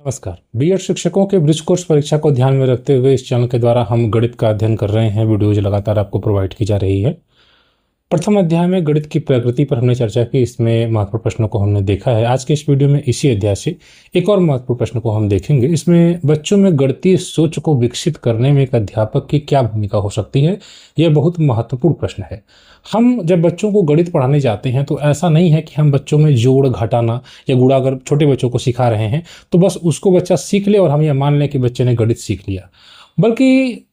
नमस्कार। बीएड शिक्षकों के ब्रिज कोर्स परीक्षा को ध्यान में रखते हुए इस चैनल के द्वारा हम गणित का अध्ययन कर रहे हैं। वीडियोज लगातार आपको प्रोवाइड की जा रही है। प्रथम अध्याय में गणित की प्रकृति पर हमने चर्चा की, इसमें महत्वपूर्ण प्रश्नों को हमने देखा है। आज के इस वीडियो में इसी अध्याय से एक और महत्वपूर्ण प्रश्न को हम देखेंगे। इसमें बच्चों में गणितीय सोच को विकसित करने में एक अध्यापक की क्या भूमिका हो सकती है, यह बहुत महत्वपूर्ण प्रश्न है। हम जब बच्चों को गणित पढ़ाने जाते हैं तो ऐसा नहीं है कि हम बच्चों में जोड़ घटाना या गुणा अगर छोटे बच्चों को सिखा रहे हैं तो बस उसको बच्चा सीख ले और हम ये मान लें कि बच्चे ने गणित सीख लिया। बल्कि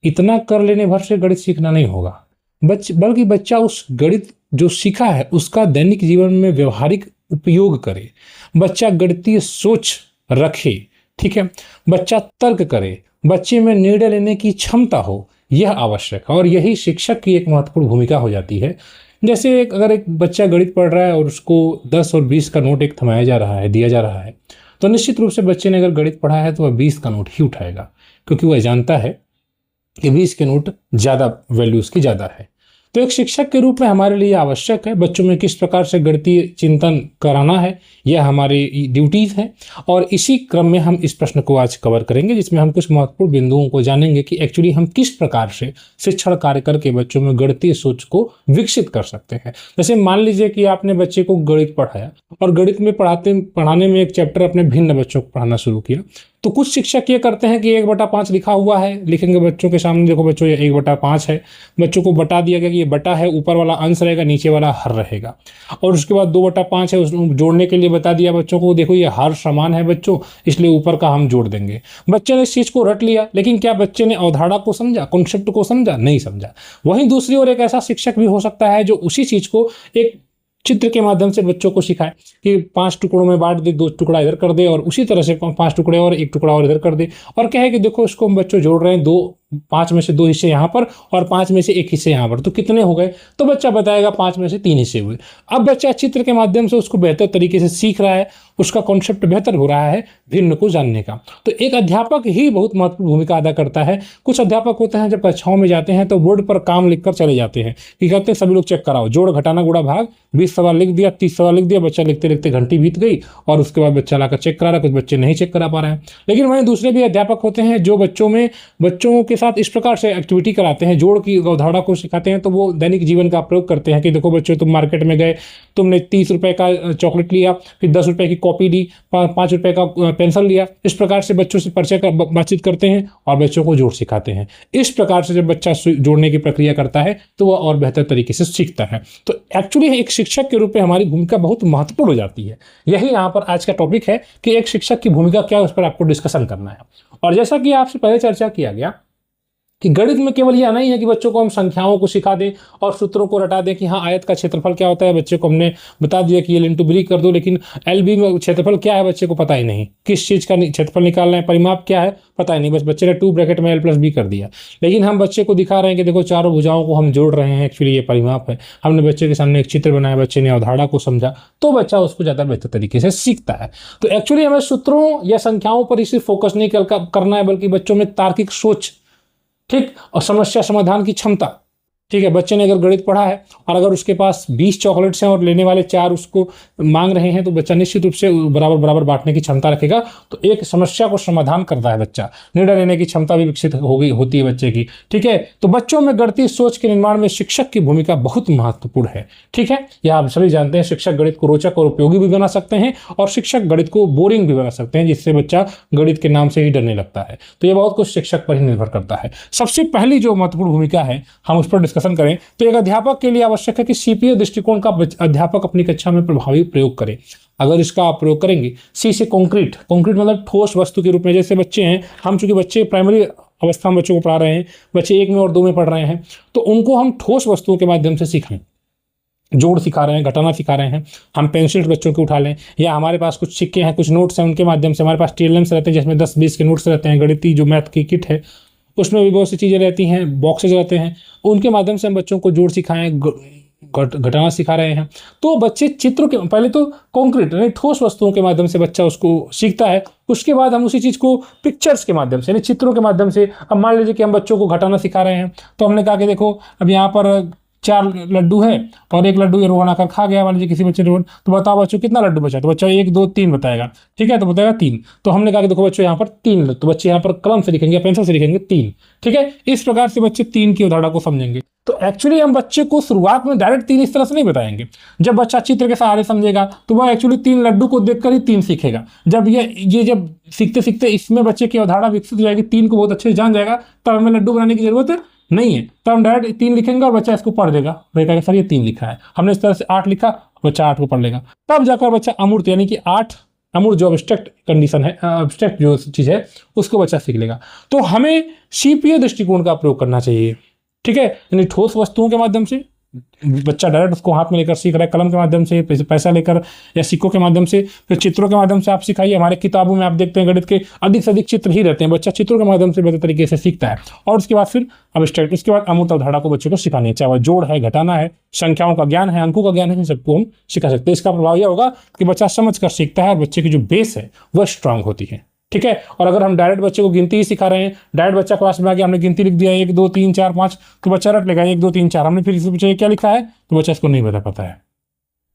इतना कर लेने भर से गणित सीखना नहीं होगा, बल्कि बच्चा उस गणित जो सीखा है उसका दैनिक जीवन में व्यवहारिक उपयोग करे, बच्चा गणितीय सोच रखे, ठीक है, बच्चा तर्क करे, बच्चे में निर्णय लेने की क्षमता हो, यह आवश्यक है। और यही शिक्षक की एक महत्वपूर्ण भूमिका हो जाती है। जैसे अगर एक बच्चा गणित पढ़ रहा है और उसको 10 और 20 का नोट एक थमाया जा रहा है, दिया जा रहा है, तो निश्चित रूप से बच्चे ने अगर गणित पढ़ा है तो वह 20 का नोट ही उठाएगा, क्योंकि वह जानता है कि 20 के नोट ज़्यादा वैल्यू उसकी ज़्यादा है। तो एक शिक्षक के रूप में हमारे लिए आवश्यक है बच्चों में किस प्रकार से गणितीय चिंतन कराना है, यह हमारी ड्यूटीज़ है। और इसी क्रम में हम इस प्रश्न को आज कवर करेंगे, जिसमें हम कुछ महत्वपूर्ण बिंदुओं को जानेंगे कि एक्चुअली हम किस प्रकार से शिक्षण कार्य करके बच्चों में गणितीय सोच को विकसित कर सकते हैं। जैसे मान लीजिए कि आपने बच्चे को गणित पढ़ाया और गणित में पढ़ाने में एक चैप्टर अपने भिन्न बच्चों को पढ़ाना शुरू किया, तो कुछ शिक्षक ये करते हैं कि 1/5 लिखा हुआ है, लिखेंगे बच्चों के सामने, देखो बच्चों ये 1/5 है, बच्चों को बता दिया गया कि ये बटा है, ऊपर वाला अंश रहेगा, नीचे वाला हर रहेगा। और उसके बाद 2/5 है, उसमें जोड़ने के लिए बता दिया बच्चों को, देखो ये हर समान है बच्चों, इसलिए ऊपर का हम जोड़ देंगे। बच्चे ने इस चीज़ को रट लिया, लेकिन क्या बच्चे ने अवधारणा को समझा, कॉन्सेप्ट को समझा? नहीं समझा। वहीं दूसरी ओर एक ऐसा शिक्षक भी हो सकता है जो उसी चीज़ को एक चित्र के माध्यम से बच्चों को सिखाए कि 5 टुकड़ों में बांट दे, 2 टुकड़ा इधर कर दे और उसी तरह से 5 टुकड़े और 1 टुकड़ा और इधर कर दे, और कहे कि देखो इसको हम बच्चों जोड़ रहे हैं, 5 में से 2 हिस्से यहाँ पर और 5 में से 1 हिस्से यहाँ पर, तो कितने हो गए? तो बच्चा बताएगा 5 में से 3 हिस्से हुए। अब बच्चा चित्र के माध्यम से उसको बेहतर तरीके से सीख रहा है, उसका कॉन्सेप्ट बेहतर हो रहा है भिन्न को जानने का। तो एक अध्यापक ही बहुत महत्वपूर्ण भूमिका अदा करता है। कुछ अध्यापक होते हैं जब कक्षाओं में जाते हैं तो बोर्ड पर काम लिखकर चले जाते हैं कि कहते हैं सभी लोग चेक कराओ, जोड़ घटाना गुणा भाग, 20 सवाल लिख दिया, 30 सवाल लिख दिया, बच्चा लिखते लिखते घंटी बीत गई और उसके बाद बच्चा लाकर चेक करा रहा, कुछ बच्चे नहीं चेक करा पा रहे हैं। लेकिन वहीं दूसरे भी अध्यापक होते हैं जो बच्चों के साथ इस प्रकार से एक्टिविटी कराते हैं, जोड़ की अवधारणा को सिखाते हैं, तो वो दैनिक जीवन का प्रयोग करते हैं कि देखो बच्चों तुम मार्केट में गए, तुमने 30 रुपए का चॉकलेट लिया, फिर 10 रुपए की कॉपी ली, 5 रुपए का पेंसिल लिया। इस प्रकार से बच्चों से परिचय कर बातचीत करते हैं और बच्चों को जोड़ सिखाते हैं। इस प्रकार से जब बच्चा जोड़ने की प्रक्रिया करता है तो वह और बेहतर तरीके से सीखता है। तो एक्चुअली एक शिक्षक के रूप में हमारी भूमिका बहुत महत्वपूर्ण हो जाती है। यही यहाँ पर आज का टॉपिक है कि एक शिक्षक की भूमिका क्या है, उस पर आपको डिस्कशन करना है। और जैसा कि आपसे पहले चर्चा किया गया कि गणित में केवल यह नहीं है कि बच्चों को हम संख्याओं को सिखा दें और सूत्रों को रटा दें कि हाँ आयत का क्षेत्रफल क्या होता है, बच्चे को हमने बता दिया कि ये इंटू बी कर दो, लेकिन एल बी में क्षेत्रफल क्या है बच्चे को पता ही नहीं, किस चीज़ का क्षेत्रफल निकालना है, परिमाप क्या है पता ही नहीं, बस बच्चे ने 2 ब्रैकेट में L+B कर दिया। लेकिन हम बच्चे को दिखा रहे हैं कि देखो चारों भुजाओं को हम जोड़ रहे हैं, एक्चुअली ये परिमाप है। हमने बच्चे के सामने एक चित्र बनाया, बच्चे ने अवधारणा को समझा, तो बच्चा उसको ज़्यादा बेहतर तरीके से सीखता है। तो एक्चुअली हमें सूत्रों या संख्याओं पर इसे फोकस नहीं करना है, बल्कि बच्चों में तार्किक सोच, ठीक, और समस्या समाधान की क्षमता, ठीक है। बच्चे ने अगर गणित पढ़ा है और अगर उसके पास 20 चॉकलेट्स हैं और लेने वाले 4 उसको मांग रहे हैं, तो बच्चा निश्चित रूप से बराबर बराबर बांटने की क्षमता रखेगा। तो एक समस्या को समाधान करता है बच्चा, निर्णय लेने की क्षमता भी विकसित होती है बच्चे की, ठीक है। तो बच्चों में गणितीय सोच के निर्माण में शिक्षक की भूमिका बहुत महत्वपूर्ण है, ठीक है। यह आप सभी जानते हैं, शिक्षक गणित को रोचक और उपयोगी भी बना सकते हैं और शिक्षक गणित को बोरिंग भी बना सकते हैं, जिससे बच्चा गणित के नाम से ही डरने लगता है। तो यह बहुत कुछ शिक्षक पर ही निर्भर करता है। सबसे पहली जो महत्वपूर्ण भूमिका है हम उस पर डिस्कशन करें तो एक अध्यापक के लिए आवश्यक है कि सीपीए दृष्टिकोण का अध्यापक अपनी कक्षा में प्रभावी प्रयोग करे। अगर इसका आप प्रयोग करेंगे, सी से कंक्रीट मतलब ठोस वस्तु के रूप में, जैसे बच्चे हैं, हम चूंकि बच्चे प्राइमरी अवस्था में बच्चों को पढ़ा रहे हैं, बच्चे 1 में और 2 में पढ़ रहे हैं, तो उनको हम ठोस वस्तुओं के माध्यम से सिखाएं, जोड़ सिखा रहे हैं, घटाना सिखा रहे हैं। हम पेंसिल बच्चों के उठा लें, या हमारे पास कुछ सिक्के हैं, कुछ नोट्स हैं, उनके माध्यम से, हमारे पास TLMs रहते हैं जिसमें 10-20 के नोट्स रहते हैं, गणितीय जो मैथ की किट है उसमें भी बहुत सी चीज़ें रहती हैं, बॉक्सेज रहते हैं, उनके माध्यम से हम बच्चों को जोड़ सिखाएं, घटाना सिखा रहे हैं। तो बच्चे चित्रों के, पहले तो कॉन्क्रीट यानी ठोस वस्तुओं के माध्यम से बच्चा उसको सीखता है, उसके बाद हम उसी चीज़ को पिक्चर्स के माध्यम से यानी चित्रों के माध्यम से, अब मान लीजिए कि हम बच्चों को घटाना सिखा रहे हैं, तो हमने कहा कि देखो अब यहाँ पर 4 लड्डू है और एक लड्डू ये रोहन आकर खा गया, मान लीजिए किसी बच्चे रोहन, तो बताओ बच्चों कितना लड्डू बचा, तो बच्चा 1 2 3 बताएगा, ठीक है, तो बताएगा 3। तो हमने कहा कि देखो बच्चों यहाँ पर 3, तो बच्चे यहाँ पर कलम से लिखेंगे, पेंसिल से लिखेंगे 3, ठीक है। इस प्रकार से बच्चे 3 की अवधारणा को समझेंगे। तो एक्चुअली हम बच्चे को शुरुआत में डायरेक्ट 3 इस तरह से नहीं बताएंगे। जब बच्चा चित्र के सहारे समझेगा तो वह एक्चुअली 3 लड्डू को देखकर ही 3 सीखेगा। जब ये जब सीखते सीखते इसमें बच्चे की अवधारणा विकसित हो जाएगी, 3 को बहुत अच्छे से जान जाएगा, तब हमें लड्डू बनाने की जरूरत नहीं है। तब हम डायरेक्ट 3 लिखेंगे और बच्चा इसको पढ़ देगा, कहेगा सर ये 3 लिखा है, हमने इस तरह से 8 लिखा, बच्चा 8 को पढ़ लेगा। तब जाकर बच्चा अमूर्त यानी कि 8 अमूर्त जो अब्स्ट्रैक्ट कंडीशन है, अब्स्ट्रैक्ट जो चीज़ है उसको बच्चा सीख लेगा। तो हमें सीपीए दृष्टिकोण का प्रयोग करना चाहिए, ठीक है। यानी ठोस वस्तुओं के माध्यम से बच्चा डायरेक्ट उसको हाथ में लेकर सीख रहा है, कलम के माध्यम से, पैसा लेकर या सिक्कों के माध्यम से, फिर चित्रों के माध्यम से आप सिखाइए। हमारे किताबों में आप देखते हैं गणित के अधिक से अधिक चित्र ही रहते हैं, बच्चा चित्रों के माध्यम से बेहतर तरीके से सीखता है। और उसके बाद फिर अब्स्ट्रैक्ट, उसके बाद अमूर्त अवधारणा को बच्चे को सिखानी है, चाहे वह जोड़ है, घटाना है, संख्याओं का ज्ञान है, अंकों का ज्ञान है, इन सबको हम सिखा सकते हैं। इसका प्रभाव यह होगा कि बच्चा समझ कर सीखता है और बच्चे की जो बेस है वह स्ट्रांग होती है, ठीक है। और अगर हम डायरेक्ट बच्चे को गिनती ही सिखा रहे हैं, डायरेक्ट बच्चा क्लास में आ गया, हमने गिनती लिख दिया 1 2 3 4 5, तो बच्चा रट लेगा 1 2 3 4, हमने फिर इसे पूछा क्या लिखा है, तो बच्चा इसको नहीं बता पाता है,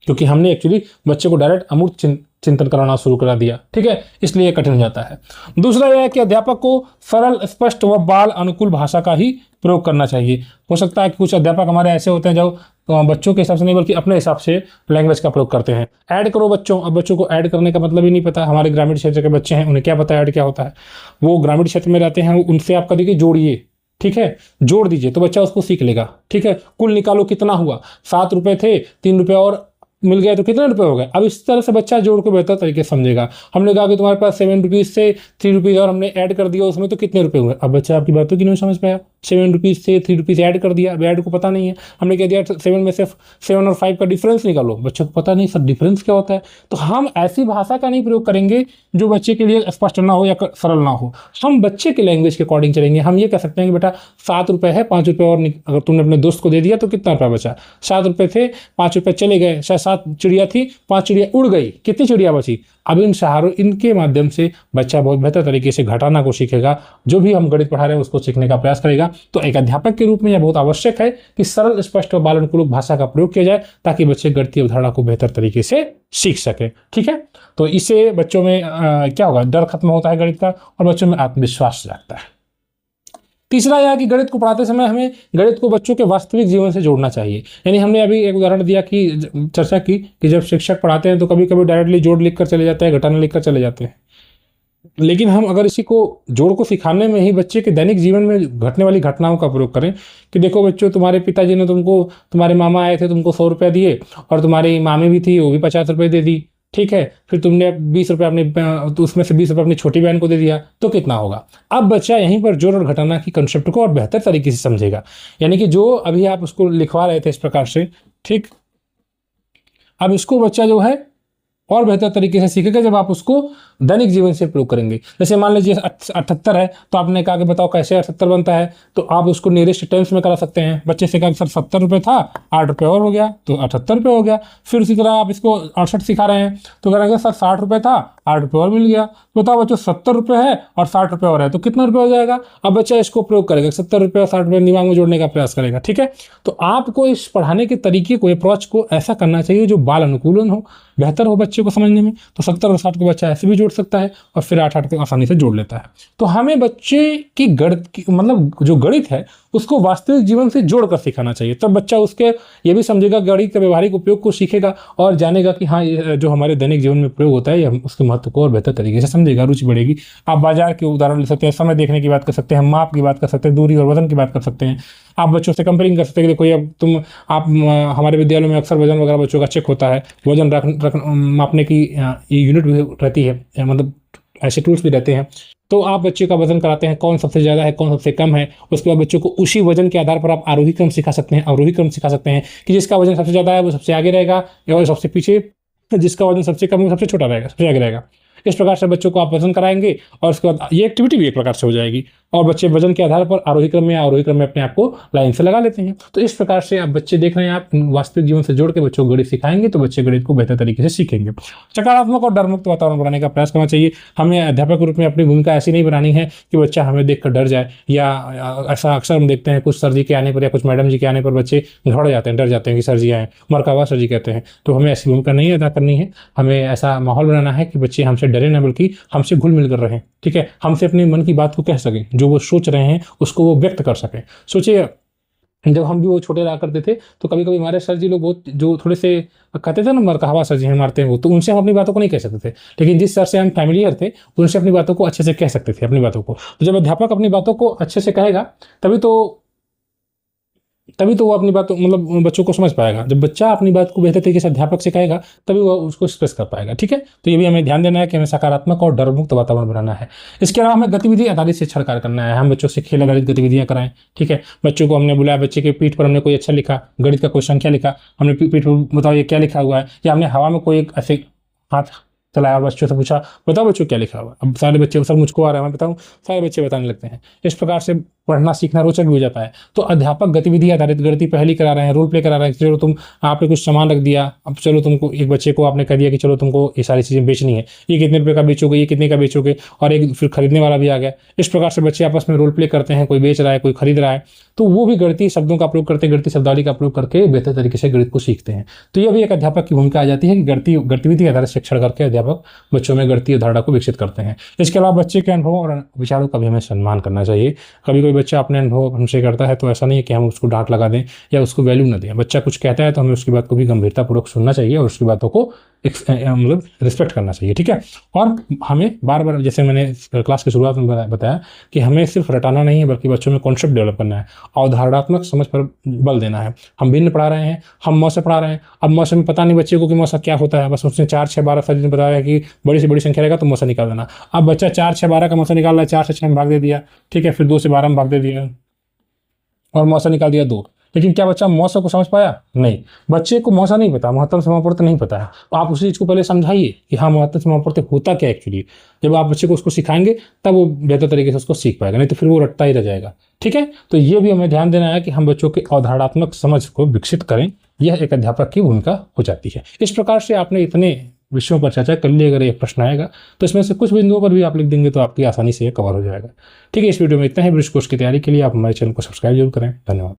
क्योंकि हमने एक्चुअली बच्चे को डायरेक्ट अमूर्त चिंतन कराना शुरू करा दिया, ठीक है, इसलिए कठिन हो जाता है। दूसरा यह है कि अध्यापक को सरल, स्पष्ट व बाल अनुकूल भाषा का ही प्रयोग करना चाहिए। हो सकता है कि कुछ अध्यापक हमारे ऐसे होते हैं जो बच्चों के हिसाब से नहीं बल्कि अपने हिसाब से लैंग्वेज का प्रयोग करते हैं। ऐड करो बच्चों, अब बच्चों को ऐड करने का मतलब ही नहीं पता। हमारे ग्रामीण क्षेत्र के बच्चे हैं, उन्हें क्या पता ऐड क्या होता है, वो ग्रामीण क्षेत्र में रहते हैं, उनसे आप कभी जोड़िए, ठीक है, जोड़ दीजिए तो बच्चा उसको सीख लेगा, ठीक है। कुल निकालो कितना हुआ, 7 रुपए थे, 3 रुपये और मिल गया तो कितने रुपए हो गए। अब इस तरह से बच्चा जोड़ को बेहतर तरीके से समझेगा। हमने कहा कि तुम्हारे पास 7 रुपीज़ से 3 रुपीज़ और हमने ऐड कर दिया उसमें, तो कितने रुपए हुए। अब बच्चा आपकी बातों की नहीं समझ पाया, 7 रुपीज़ से 3 रुपीज़ ऐड कर दिया, अब ऐड को पता नहीं है, हमने कह दिया 7 में से 7 और 5 का डिफरेंस निकालो, बच्चे को पता नहीं सर डिफरेंस क्या होता है। तो हम ऐसी भाषा का नहीं प्रयोग करेंगे जो बच्चे के लिए स्पष्ट ना हो या सरल ना हो, हम बच्चे के लैंग्वेज के अकॉर्डिंग चलेंगे। हम ये कह सकते हैं कि बेटा 7 रुपये है, 5 रुपये और अगर तुमने अपने दोस्त को दे दिया तो कितना रुपया बचा, 7 रुपये थे, 5 रुपये चले गए, शायद 7 चिड़िया थी, 5 चिड़िया उड़ गई, कितनी चिड़िया बची। अब इन सहारों, इनके माध्यम से बच्चा बहुत बेहतर तरीके से घटाना को सीखेगा, जो भी हम गणित पढ़ा रहे हैं उसको सीखने का प्रयास करेगा। तो एक अध्यापक के रूप में यह बहुत आवश्यक है कि सरल, स्पष्ट और बाल अनुकूल भाषा का प्रयोग किया जाए ताकि बच्चे गणितीय अवधारणा को बेहतर तरीके से सीख सके, ठीक है। तो इससे बच्चों में क्या होगा, डर खत्म होता है गणित का और बच्चों में आत्मविश्वास जागता है। तीसरा यह कि गणित को पढ़ाते समय हमें गणित को बच्चों के वास्तविक जीवन से जोड़ना चाहिए। यानी हमने अभी एक उदाहरण दिया कि चर्चा की कि जब शिक्षक पढ़ाते हैं तो कभी कभी डायरेक्टली जोड़ लिख कर चले जाते हैं, घटाना लिख कर चले जाते हैं, लेकिन हम अगर इसी को जोड़ को सिखाने में ही बच्चे के दैनिक जीवन में घटने वाली घटनाओं का प्रयोग करें कि देखो बच्चों, तुम्हारे पिताजी ने तुमको, तुम्हारे मामा आए थे, तुमको 100 रुपया दिए और तुम्हारी मामी भी थी, वो भी 50 रुपये दे दी, ठीक है, फिर तुमने 20 रुपये अपनी, तो उसमें से 20 रुपये अपनी छोटी बहन को दे दिया, तो कितना होगा। अब बच्चा यहीं पर जोड़ और घटाना की कंसेप्ट को और बेहतर तरीके से समझेगा। यानी कि जो अभी आप उसको लिखवा रहे थे इस प्रकार से, ठीक, अब इसको बच्चा जो है और बेहतर तरीके से सीखेगा जब आप उसको दैनिक जीवन से प्रयोग करेंगे। जैसे मान लीजिए 78 है, तो आपने कहा कि बताओ कैसे 78 बनता है, तो आप उसको नियरेस्ट टेंस में करा सकते हैं। बच्चे से कहा सर 70 रुपये था, 8 रुपये और हो गया तो 78 रुपये हो गया। फिर उसी तरह आप इसको 68 सिखा रहे हैं तो कहेंगे सर 60 रुपये था, 8 रुपये और मिल गया। बताओ बच्चों 70 रुपये है और 60 रुपये और है तो कितना रुपये हो जाएगा। अब बच्चा इसको प्रयोग करेगा, 70 रुपये और 60 रुपये दिमाग में जोड़ने का प्रयास करेगा, ठीक है। तो आपको इस पढ़ाने के तरीके को, अप्रोच को ऐसा करना चाहिए जो बाल अनुकूलन हो, बेहतर हो बच्चे को समझने में। तो 70 और 60 को बच्चा ऐसे भी जोड़ सकता है और फिर 8 को आसानी से जोड़ लेता है। तो हमें बच्चे की गणित की, मतलब जो गणित है उसको वास्तविक जीवन से जोड़कर सिखाना चाहिए। तब बच्चा उसके ये भी समझेगा, गणित के व्यवहारिक उपयोग को सीखेगा और जानेगा कि हाँ ये जो हमारे दैनिक जीवन में प्रयोग होता है ये उसके महत्व को और बेहतर तरीके से समझेगा, रुचि बढ़ेगी। आप बाजार के उदाहरण ले सकते हैं, समय देखने की बात कर सकते हैं, माप की बात कर सकते हैं, दूरी और वजन की बात कर सकते हैं। आप बच्चों से कंपेयरिंग कर सकते हैं कि देखो ये आप हमारे विद्यालयों में अक्सर वजन वगैरह बच्चों का चेक होता है, वजन मापने की यूनिट भी रहती है, मतलब ऐसे टूल्स भी रहते हैं। तो आप बच्चे का वजन कराते हैं, कौन सबसे ज़्यादा है कौन सबसे कम है। उसके बाद बच्चों को उसी वजन के आधार पर आप आरोही क्रम सिखा सकते हैं, अवरोही क्रम सिखा सकते हैं कि जिसका वजन सबसे ज़्यादा है वो सबसे आगे रहेगा और सबसे पीछे, जिसका वजन सबसे कम है वो सबसे छोटा रहेगा, सबसे आगे रहेगा। इस प्रकार से बच्चों को आप वजन कराएंगे और उसके बाद ये एक्टिविटी भी एक प्रकार से हो जाएगी और बच्चे वजन के आधार पर आरोही क्रम में या आरोही क्रम में अपने आप को लाइन से लगा लेते हैं। तो इस प्रकार से आप बच्चे देख रहे हैं, आप वास्तविक जीवन से जोड़ के बच्चों को गणित सिखाएंगे तो बच्चे गणित को बेहतर तरीके से सीखेंगे। सकारात्मक और डर मुक्त वातावरण बनाने का प्रयास करना चाहिए। हमें अध्यापक के रूप में अपनी भूमिका ऐसी नहीं बनानी है कि बच्चा हमें देखकर डर जाए, या ऐसा अक्सर हम देखते हैं कुछ सर जी के आने पर या कुछ मैडम जी के आने पर बच्चे घबरा जाते हैं, डर जाते हैं कि सर जी आए, मरकावा सर जी कहते हैं। तो हमें ऐसी भूमिका नहीं अदा करनी है। हमें ऐसा माहौल बनाना है कि बच्चे हमसे डरे ना, बल्कि हमसे घुल मिल कर रहें। ठीक है, हमसे अपने मन की बात को कह सकें, जो वो सोच रहे हैं उसको वो व्यक्त कर सकें। सोचिए जब हम भी वो छोटे रहा करते थे तो कभी कभी हमारे सर जी लोग बहुत जो थोड़े से कहते थे ना मरकहवा सर जी हैं मारते हैं वो, तो उनसे हम अपनी बातों को नहीं कह सकते थे। लेकिन जिस सर से हम फैमिलियर थे उनसे अपनी बातों को अच्छे से कह सकते थे, अपनी बातों को। तो जब अध्यापक अपनी बातों को अच्छे से कहेगा तभी तो वो अपनी बात मतलब बच्चों को समझ पाएगा। जब बच्चा अपनी बात को बेहतर तरीके से अध्यापक से कहेगा तभी वो उसको एक्सप्रेस कर पाएगा। ठीक है, तो ये भी हमें ध्यान देना है कि हमें सकारात्मक और डर मुक्त वातावरण बनाना है। इसके अलावा हमें गतिविधि आधारित शिक्षण कार्य करना है। हम बच्चों से खेल आधारित गतिविधियां कराएं। ठीक है, बच्चों को हमने बुलाया, बच्चे के पीठ पर हमने कोई अच्छा लिखा, गणित का कोई संख्या लिखा, हमने पीठ पर बताओ ये क्या लिखा हुआ है, या हमने हवा में कोई एक ऐसे हाथ चलाया और बच्चों से पूछा बताओ बच्चों क्या लिखा हुआ। अब सारे बच्चे, सर मुझको आ रहा है मैं बताऊं, सारे बच्चे बताने लगते हैं। इस प्रकार से पढ़ना सीखना रोचक भी हो जाता है। तो अध्यापक गतिविधि आधारित गणित पहली करा रहे हैं, रोल प्ले करा रहे हैं। चलो तुम, आपने कुछ सामान रख दिया, अब चलो तुमको, एक बच्चे को आपने कह दिया कि चलो तुमको ये सारी चीज़ें बेचनी है, ये कितने रुपये का बेचोगे, ये कितने का बेचोगे, और एक फिर खरीदने वाला भी आ गया। इस प्रकार से बच्चे आपस में रोल प्ले करते हैं, कोई बेच रहा है कोई खरीद रहा है, तो वो भी गणितीय शब्दों का प्रयोग करते हैं, गणितीय शब्दावली का प्रयोग करके बेहतर तरीके से गणित को सीखते हैं। तो ये भी एक अध्यापक की भूमिका आ जाती है कि गतिविधि आधारित शिक्षण करके अध्यापक बच्चों में गणितीय धारणा को विकसित करते हैं। इसके अलावा बच्चे के अनुभवों और विचारों का भी हमें सम्मान करना चाहिए। कभी कोई बच्चा अपने अनुभव हमसे करता है तो ऐसा नहीं है कि हम उसको डांट लगा दें या उसको वैल्यू न दें। बच्चा कुछ कहता है तो हमें उसकी बात को भी गंभीरतापूर्वक सुनना चाहिए और उसकी बातों को मतलब रिस्पेक्ट करना चाहिए। ठीक है, और हमें बार बार, जैसे मैंने क्लास की शुरुआत में बताया कि हमें सिर्फ रटाना नहीं है बल्कि बच्चों में कॉन्सेप्ट डेवलप करना है, अवधारणात्मक समझ पर बल देना है। हम भिन्न पढ़ा रहे हैं, हम मौसे पढ़ा रहे हैं। अब मौसे में पता नहीं बच्चे को कि मौसा क्या होता है, बस उसने 4 6 12 सर ने बताया कि बड़ी से बड़ी संख्या रहेगा तो मौसा निकाल देना। अब बच्चा 4 6 12 का मौसा निकाल रहा है, 4 से 6 में भाग दे दिया, ठीक है, फिर 2 से 12 में भाग दे दिया और मौसा निकाल दिया 2। लेकिन क्या बच्चा मौसा को समझ पाया? नहीं, बच्चे को मौसा नहीं पता, महत्तम समापवर्ती नहीं पता है। तो आप उसी चीज़ को पहले समझाइए कि हाँ महत्तम समापवर्ती होता क्या एक्चुअली। जब आप बच्चे को उसको सिखाएंगे तब वो बेहतर तरीके से उसको सीख पाएगा, नहीं तो फिर वो रटता ही रह जाएगा। ठीक है, तो ये भी हमें ध्यान देना है कि हम बच्चों की अवधारणात्मक समझ को विकसित करें। यह एक अध्यापक की भूमिका हो जाती है। इस प्रकार से आपने इतने विषयों पर चर्चा कर ली। अगर ये प्रश्न आएगा तो इसमें से कुछ बिंदुओं पर भी आप लिख देंगे तो आपकी आसानी से ये कवर हो जाएगा। ठीक है, इस वीडियो में इतना ही। ब्रिज कोर्स की तैयारी के लिए आप हमारे चैनल को सब्सक्राइब जरूर करें। धन्यवाद।